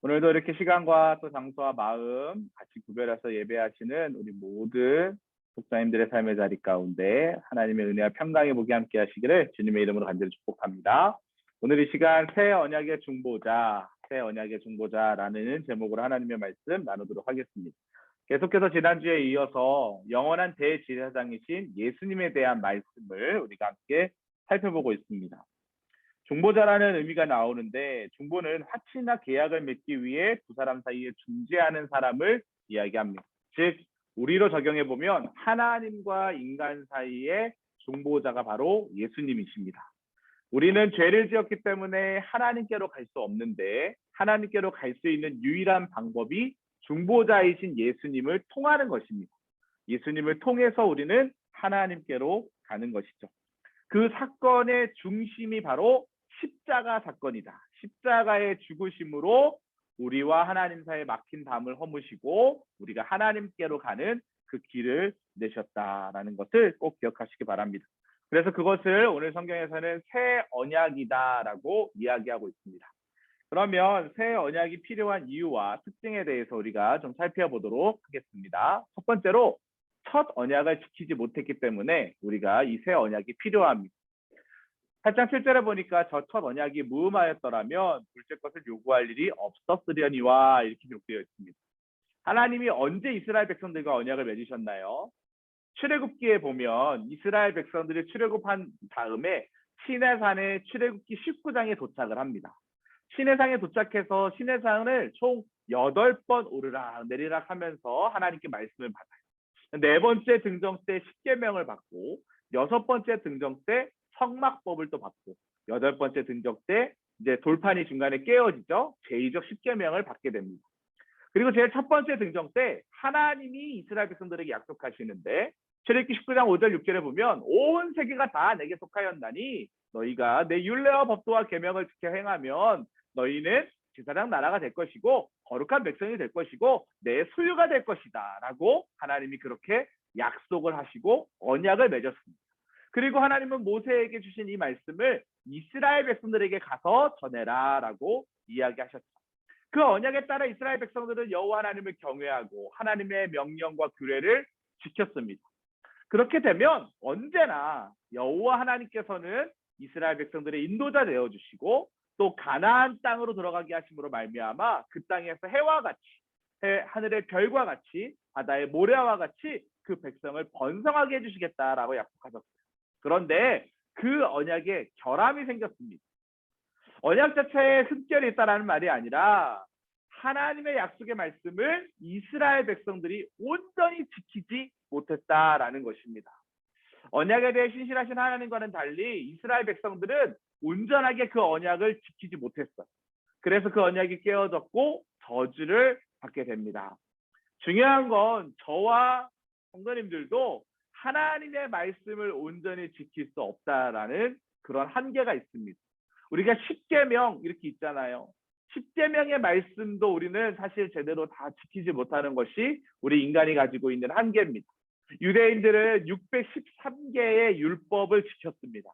오늘도 이렇게 시간과 또 장소와 마음 같이 구별해서 예배하시는 우리 모든 목사님들의 삶의 자리 가운데 하나님의 은혜와 평강의 복이 함께 하시기를 주님의 이름으로 간절히 축복합니다. 오늘 이 시간 새 언약의 중보자, 새 언약의 중보자라는 제목으로 하나님의 말씀 나누도록 하겠습니다. 계속해서 지난주에 이어서 영원한 대제사장이신 예수님에 대한 말씀을 우리가 함께 살펴보고 있습니다. 중보자라는 의미가 나오는데 중보는 확신이나 계약을 맺기 위해 두 사람 사이에 중재하는 사람을 이야기합니다. 즉 우리로 적용해 보면 하나님과 인간 사이의 중보자가 바로 예수님이십니다. 우리는 죄를 지었기 때문에 하나님께로 갈 수 없는데 하나님께로 갈 수 있는 유일한 방법이 중보자이신 예수님을 통하는 것입니다. 예수님을 통해서 우리는 하나님께로 가는 것이죠. 그 사건의 중심이 바로 십자가 사건이다. 십자가의 죽으심으로 우리와 하나님 사이에 막힌 담을 허무시고 우리가 하나님께로 가는 그 길을 내셨다라는 것을 꼭 기억하시기 바랍니다. 그래서 그것을 오늘 성경에서는 새 언약이다라고 이야기하고 있습니다. 그러면 새 언약이 필요한 이유와 특징에 대해서 우리가 좀 살펴보도록 하겠습니다. 첫 번째로 첫 언약을 지키지 못했기 때문에 우리가 이 새 언약이 필요합니다. 8장 7절에 보니까 저 첫 언약이 무음하였더라면 둘째 것을 요구할 일이 없었으려니와 이렇게 기록되어 있습니다. 하나님이 언제 이스라엘 백성들과 언약을 맺으셨나요? 출애굽기에 보면 이스라엘 백성들이 출애굽한 다음에 시내산의 출애굽기 19장에 도착을 합니다. 시내산에 도착해서 시내산을 총 8번 오르락 내리락 하면서 하나님께 말씀을 받아요. 네 번째 등정 때 십계명을 받고 여섯 번째 등정 때 성막법을 또 받고 여덟 번째 등정 때 이제 돌판이 중간에 깨어지죠. 제2적 십계명을 받게 됩니다. 그리고 제일 첫 번째 등정 때 하나님이 이스라엘 백성들에게 약속하시는데 출애굽기 19장 5절 6절에 보면 온 세계가 다 내게 속하였나니 너희가 내 율례와 법도와 계명을 지켜 행하면 너희는 제사장 나라가 될 것이고 거룩한 백성이 될 것이고 내 소유가 될 것이다 라고 하나님이 그렇게 약속을 하시고 언약을 맺었습니다. 그리고 하나님은 모세에게 주신 이 말씀을 이스라엘 백성들에게 가서 전해라 라고 이야기하셨죠. 그 언약에 따라 이스라엘 백성들은 여호와 하나님을 경외하고 하나님의 명령과 규례를 지켰습니다. 그렇게 되면 언제나 여호와 하나님께서는 이스라엘 백성들의 인도자 되어주시고 또 가나안 땅으로 들어가게 하심으로 말미암아 그 땅에서 해와 같이 하늘의 별과 같이 바다의 모래와 같이 그 백성을 번성하게 해주시겠다라고 약속하셨어요. 그런데 그 언약에 결함이 생겼습니다. 언약 자체에 흠결이 있다라는 말이 아니라 하나님의 약속의 말씀을 이스라엘 백성들이 온전히 지키지 못했다라는 것입니다. 언약에 대해 신실하신 하나님과는 달리 이스라엘 백성들은 온전하게 그 언약을 지키지 못했어요. 그래서 그 언약이 깨어졌고 저주를 받게 됩니다. 중요한 건 저와 성도님들도 하나님의 말씀을 온전히 지킬 수 없다라는 그런 한계가 있습니다. 우리가 십계명 이렇게 있잖아요. 십계명의 말씀도 우리는 사실 제대로 다 지키지 못하는 것이 우리 인간이 가지고 있는 한계입니다. 유대인들은 613개의 율법을 지켰습니다.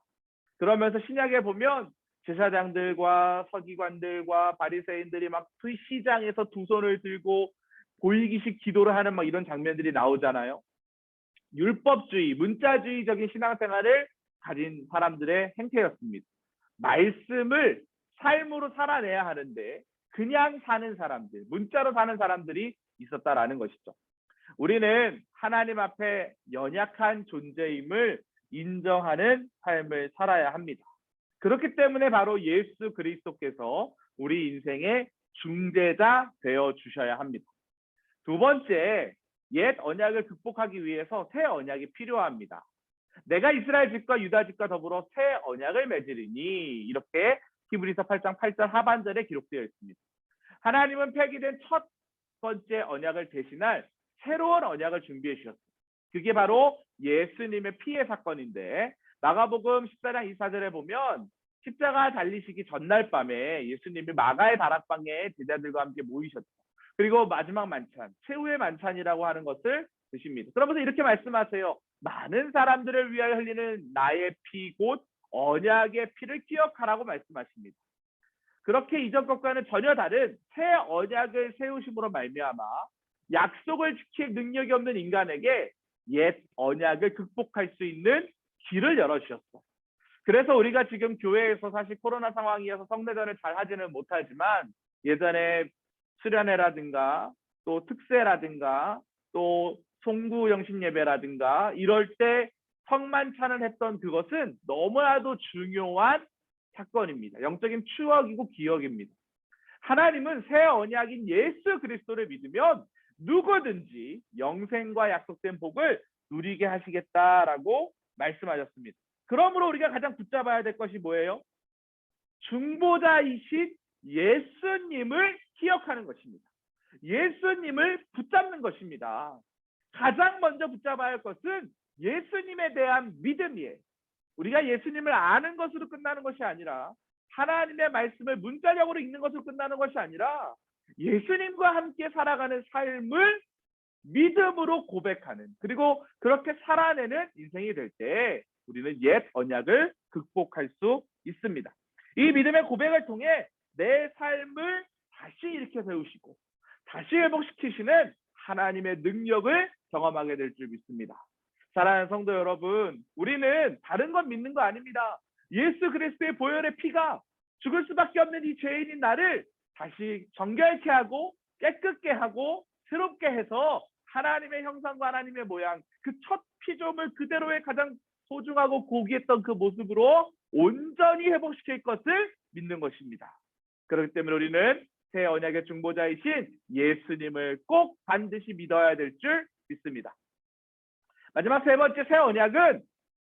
그러면서 신약에 보면 제사장들과 서기관들과 바리새인들이 막 시장에서 두 손을 들고 보이기식 기도를 하는 막 이런 장면들이 나오잖아요. 율법주의, 문자주의적인 신앙생활을 가진 사람들의 행태였습니다. 말씀을 삶으로 살아내야 하는데 그냥 사는 사람들, 문자로 사는 사람들이 있었다라는 것이죠. 우리는 하나님 앞에 연약한 존재임을 인정하는 삶을 살아야 합니다. 그렇기 때문에 바로 예수 그리스도께서 우리 인생의 중재자 되어 주셔야 합니다. 두 번째, 옛 언약을 극복하기 위해서 새 언약이 필요합니다. 내가 이스라엘 집과 유다 집과 더불어 새 언약을 맺으리니 이렇게 히브리서 8장 8절 하반절에 기록되어 있습니다. 하나님은 폐기된 첫 번째 언약을 대신할 새로운 언약을 준비해 주셨어요. 그게 바로 예수님의 피의 사건인데 마가복음 14장 24절에 보면 십자가 달리시기 전날 밤에 예수님이 마가의 다락방에 제자들과 함께 모이셨죠. 그리고 마지막 만찬, 최후의 만찬이라고 하는 것을 드십니다. 그러면서 이렇게 말씀하세요. 많은 사람들을 위하여 흘리는 나의 피 곧 언약의 피를 기억하라고 말씀하십니다. 그렇게 이전 것과는 전혀 다른 새 언약을 세우심으로 말미암아 약속을 지킬 능력이 없는 인간에게 옛 언약을 극복할 수 있는 길을 열어주셨어. 그래서 우리가 지금 교회에서 사실 코로나 상황이어서 성례전을 잘 하지는 못하지만 예전에 수련회라든가 또 특세라든가 또 송구 영신 예배라든가 이럴 때 성만찬을 했던 그것은 너무나도 중요한 사건입니다. 영적인 추억이고 기억입니다. 하나님은 새 언약인 예수 그리스도를 믿으면 누구든지 영생과 약속된 복을 누리게 하시겠다라고 말씀하셨습니다. 그러므로 우리가 가장 붙잡아야 될 것이 뭐예요? 중보자이신 예수님을 기억하는 것입니다. 예수님을 붙잡는 것입니다. 가장 먼저 붙잡아야 할 것은 예수님에 대한 믿음이에요. 우리가 예수님을 아는 것으로 끝나는 것이 아니라 하나님의 말씀을 문자적으로 읽는 것으로 끝나는 것이 아니라 예수님과 함께 살아가는 삶을 믿음으로 고백하는, 그리고 그렇게 살아내는 인생이 될 때 우리는 옛 언약을 극복할 수 있습니다. 이 믿음의 고백을 통해 내 삶을 다시 일으켜 세우시고 다시 회복시키시는 하나님의 능력을 경험하게 될 줄 믿습니다. 사랑하는 성도 여러분, 우리는 다른 건 믿는 거 아닙니다. 예수 그리스도의 보혈의 피가 죽을 수밖에 없는 이 죄인인 나를 다시 정결케 하고 깨끗게 하고 새롭게 해서 하나님의 형상과 하나님의 모양, 그 첫 피조물 그대로의 가장 소중하고 고귀했던 그 모습으로 온전히 회복시킬 것을 믿는 것입니다. 그렇기 때문에 우리는 새 언약의 중보자이신 예수님을 꼭 반드시 믿어야 될 줄 믿습니다. 마지막 세 번째, 새 언약은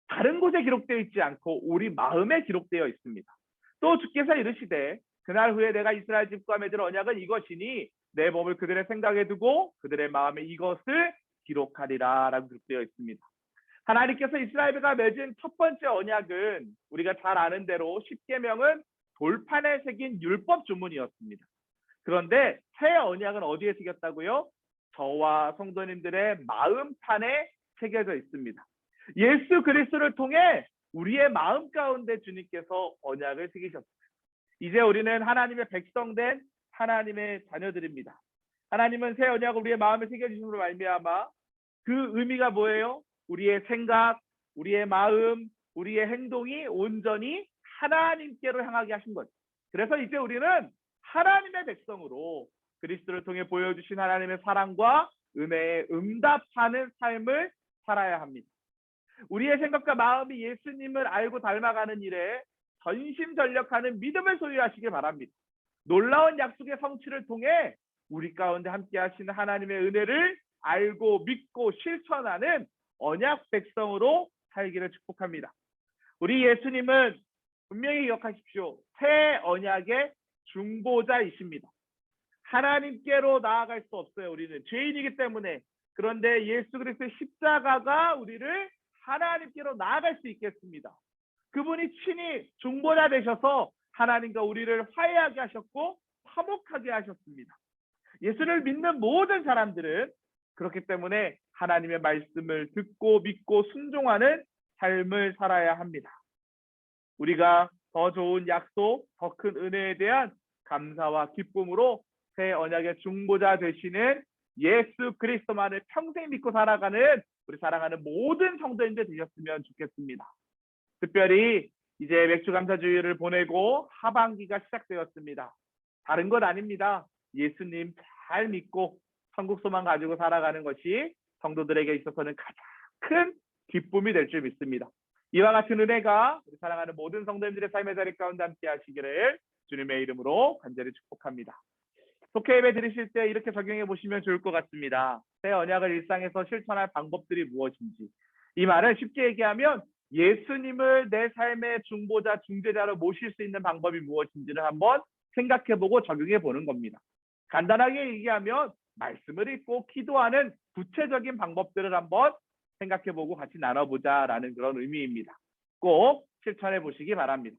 다른 곳에 기록되어 있지 않고 우리 마음에 기록되어 있습니다. 또 주께서 이르시되 그날 후에 내가 이스라엘 집과 맺을 언약은 이것이니 내 몸을 그들의 생각에 두고 그들의 마음에 이것을 기록하리라 라고 기록되어 있습니다. 하나님께서 이스라엘과 맺은 첫 번째 언약은 우리가 잘 아는 대로 십계명은 돌판에 새긴 율법 주문이었습니다. 그런데 새 언약은 어디에 새겼다고요? 저와 성도님들의 마음판에 새겨져 있습니다. 예수 그리스도를 통해 우리의 마음 가운데 주님께서 언약을 새기셨어요. 이제 우리는 하나님의 백성된 하나님의 자녀들입니다. 하나님은 새 언약을 우리의 마음에 새겨주심으로 말미암아 그 의미가 뭐예요? 우리의 생각, 우리의 마음, 우리의 행동이 온전히 하나님께로 향하게 하신 거죠. 그래서 이제 우리는 하나님의 백성으로 그리스도를 통해 보여주신 하나님의 사랑과 은혜에 응답하는 삶을 살아야 합니다. 우리의 생각과 마음이 예수님을 알고 닮아가는 일에 전심전력하는 믿음을 소유하시길 바랍니다. 놀라운 약속의 성취를 통해 우리 가운데 함께 하시는 하나님의 은혜를 알고 믿고 실천하는 언약 백성으로 살기를 축복합니다. 우리 예수님은 분명히 기억하십시오. 새 언약의 중보자이십니다. 하나님께로 나아갈 수 없어요. 우리는 죄인이기 때문에. 그런데 예수 그리스도의 십자가가 우리를 하나님께로 나아갈 수 있겠습니다. 그분이 친히 중보자 되셔서 하나님과 우리를 화해하게 하셨고 화목하게 하셨습니다. 예수를 믿는 모든 사람들은 그렇기 때문에 하나님의 말씀을 듣고 믿고 순종하는 삶을 살아야 합니다. 우리가 더 좋은 약속, 더 큰 은혜에 대한 감사와 기쁨으로 새 언약의 중보자 되시는 예수 그리스도만을 평생 믿고 살아가는 우리 사랑하는 모든 성도님들 되셨으면 좋겠습니다. 특별히 이제 맥주감사주일을 보내고 하반기가 시작되었습니다. 다른 것 아닙니다. 예수님 잘 믿고 천국 소망 가지고 살아가는 것이 성도들에게 있어서는 가장 큰 기쁨이 될 줄 믿습니다. 이와 같은 은혜가 우리 사랑하는 모든 성도님들의 삶의 자리 가운데 함께 하시기를 주님의 이름으로 간절히 축복합니다. 속회 예배 드리실 때 이렇게 적용해 보시면 좋을 것 같습니다. 새 언약을 일상에서 실천할 방법들이 무엇인지. 이 말은 쉽게 얘기하면 예수님을 내 삶의 중보자, 중재자로 모실 수 있는 방법이 무엇인지를 한번 생각해보고 적용해보는 겁니다. 간단하게 얘기하면 말씀을 읽고 기도하는 구체적인 방법들을 한번 생각해보고 같이 나눠보자라는 그런 의미입니다. 꼭 실천해보시기 바랍니다.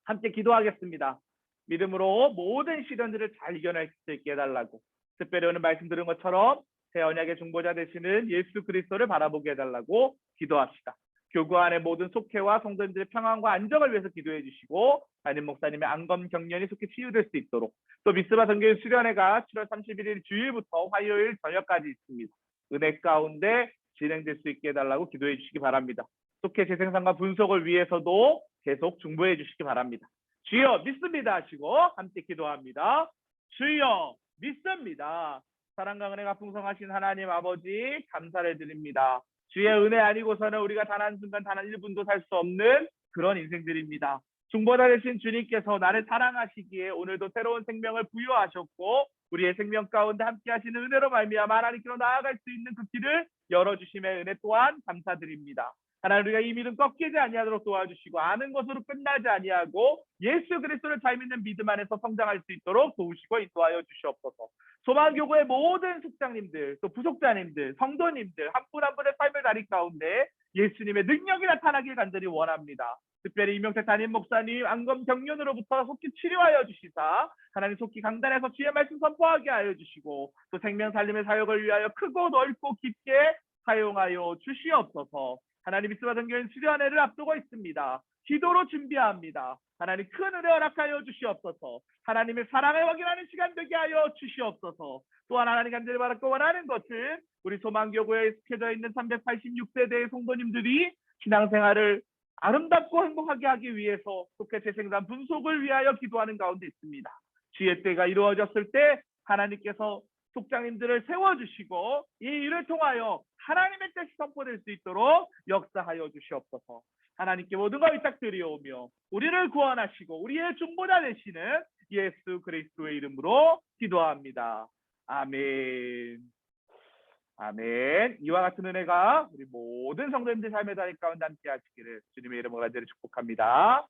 함께 기도하겠습니다. 믿음으로 모든 시련들을 잘 이겨낼 수 있게 해달라고, 특별히 오늘 말씀 들은 것처럼 새 언약의 중보자 되시는 예수 그리스도를 바라보게 해달라고 기도합시다. 교구 안의 모든 속회와 성도님들의 평안과 안정을 위해서 기도해 주시고 담임 목사님의 안검 경련이 속히 치유될 수 있도록 또 미스바 선교인 수련회가 7월 31일 주일부터 화요일 저녁까지 있습니다. 은혜 가운데 진행될 수 있게 해달라고 기도해 주시기 바랍니다. 속회 재생산과 분석을 위해서도 계속 중보해 주시기 바랍니다. 주여 믿습니다 하시고 함께 기도합니다. 주여 믿습니다. 사랑과 은혜가 풍성하신 하나님 아버지 감사를 드립니다. 주의 은혜 아니고서는 우리가 단 한순간 단 1분도 살 수 없는 그런 인생들입니다. 중보자 되신 주님께서 나를 사랑하시기에 오늘도 새로운 생명을 부여하셨고 우리의 생명 가운데 함께 하시는 은혜로 말미암아 하나님께로 나아갈 수 있는 그 길을 열어주심의 은혜 또한 감사드립니다. 하나님 우리가 이 믿음 꺾이지 아니하도록 도와주시고 아는 것으로 끝나지 아니하고 예수 그리스도를 잘 믿는 믿음 안에서 성장할 수 있도록 도우시고 인도하여 주시옵소서. 소망교구의 모든 숙장님들 또 부속자님들 성도님들 한 분 한 분의 삶을 다리 가운데 예수님의 능력이 나타나길 간절히 원합니다. 특별히 이명택 담임 목사님 안검 경련으로부터 속히 치료하여 주시사 하나님 속히 강단에서 주의 말씀 선포하게 하여 주시고 또 생명 살림의 사역을 위하여 크고 넓고 깊게 사용하여 주시옵소서. 하나님 미스바 선교인 수련회를 앞두고 있습니다. 기도로 준비합니다. 하나님 큰 은혜 허락하여 주시옵소서. 하나님의 사랑을 확인하는 시간 되게 하여 주시옵소서. 또한 하나님 간절히 바라고 원하는 것은 우리 소망교구에 속해져 있는 386세대의 성도님들이 신앙생활을 아름답고 행복하게 하기 위해서 속해 재생산 분속을 위하여 기도하는 가운데 있습니다. 주의 때가 이루어졌을 때 하나님께서 속장님들을 세워주시고 이 일을 통하여 하나님의 뜻이 선포될 수 있도록 역사하여 주시옵소서. 하나님께 모든 걸 위탁드리오며 우리를 구원하시고 우리의 중보자 되시는 예수 그리스도의 이름으로 기도합니다. 아멘. 아멘. 이와 같은 은혜가 우리 모든 성도님들 삶의 자리 가운데 함께 하시기를 주님의 이름으로 간절히 축복합니다.